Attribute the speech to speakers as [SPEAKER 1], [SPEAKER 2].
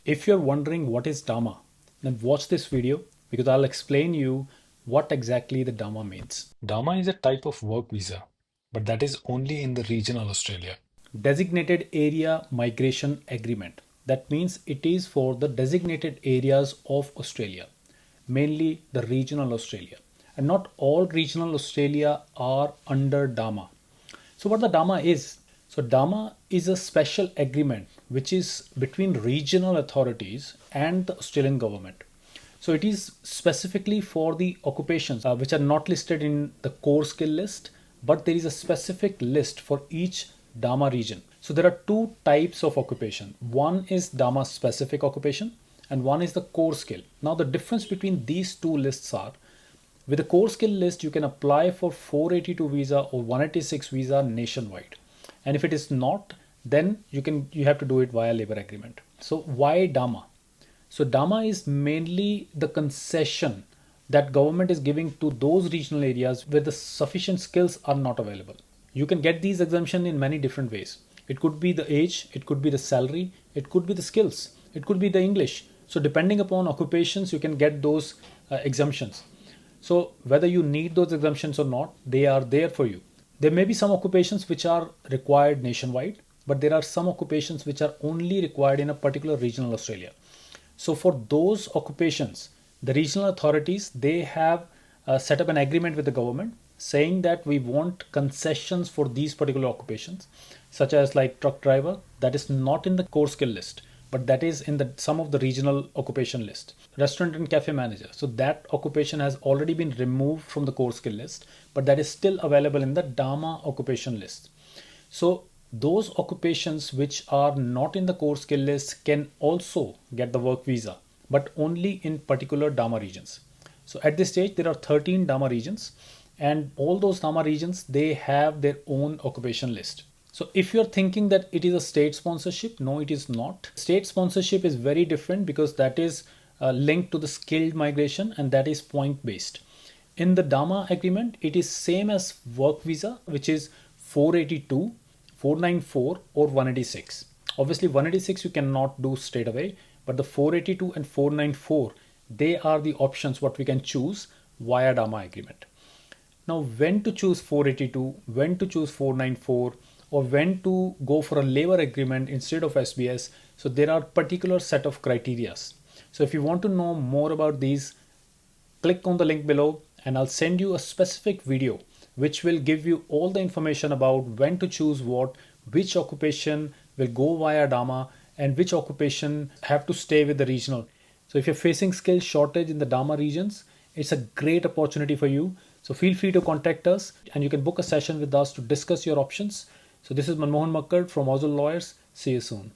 [SPEAKER 1] If you're wondering what is DAMA, then watch this video because I'll explain you what exactly the DAMA means.
[SPEAKER 2] DAMA is a type of work visa, but that is only in the regional Australia.
[SPEAKER 1] Designated Area Migration Agreement. That means it is for the designated areas of Australia, mainly the regional Australia. And not all regional Australia are under DAMA. So what the DAMA is? So DAMA is a special agreement which is between regional authorities and the Australian government. So it is specifically for the occupations which are not listed in the core skill list, but there is a specific list for each DAMA region. So there are two types of occupation. One is DAMA specific occupation and one is the core skill. Now the difference between these two lists are, with the core skill list, you can apply for 482 visa or 186 visa nationwide. And if it is not, then you have to do it via labor agreement. So why DAMA? So DAMA is mainly the concession that government is giving to those regional areas where the sufficient skills are not available. You can get these exemptions in many different ways. It could be the age, it could be the salary, it could be the skills, it could be the English. So depending upon occupations, you can get those exemptions. So whether you need those exemptions or not, they are there for you. There may be some occupations which are required nationwide, but there are some occupations which are only required in a particular regional Australia. So for those occupations, the regional authorities, they have set up an agreement with the government saying that we want concessions for these particular occupations, such as like truck driver, that is not in the core skill list, but that is in some of the regional occupation list. Restaurant and cafe manager, so that occupation has already been removed from the core skill list, but that is still available in the DAMA occupation list. So those occupations which are not in the core skill list can also get the work visa, but only in particular DAMA regions. So at this stage, there are 13 DAMA regions, and all those DAMA regions, they have their own occupation list. So if you're thinking that it is a state sponsorship, no, it is not. State sponsorship is very different because that is linked to the skilled migration and that is point based. In the DAMA agreement, it is same as work visa, which is 482, 494 or 186. Obviously 186 you cannot do straight away, but the 482 and 494, they are the options what we can choose via DAMA agreement. Now when to choose 482, when to choose 494, or when to go for a labor agreement instead of SBS. So there are particular set of criterias. So if you want to know more about these, click on the link below and I'll send you a specific video which will give you all the information about when to choose what, which occupation will go via DAMA and which occupation have to stay with the regional. So if you're facing skill shortage in the DAMA regions, it's a great opportunity for you. So feel free to contact us and you can book a session with us to discuss your options. So this is Manmohan Makkad from Ozil Lawyers. See you soon.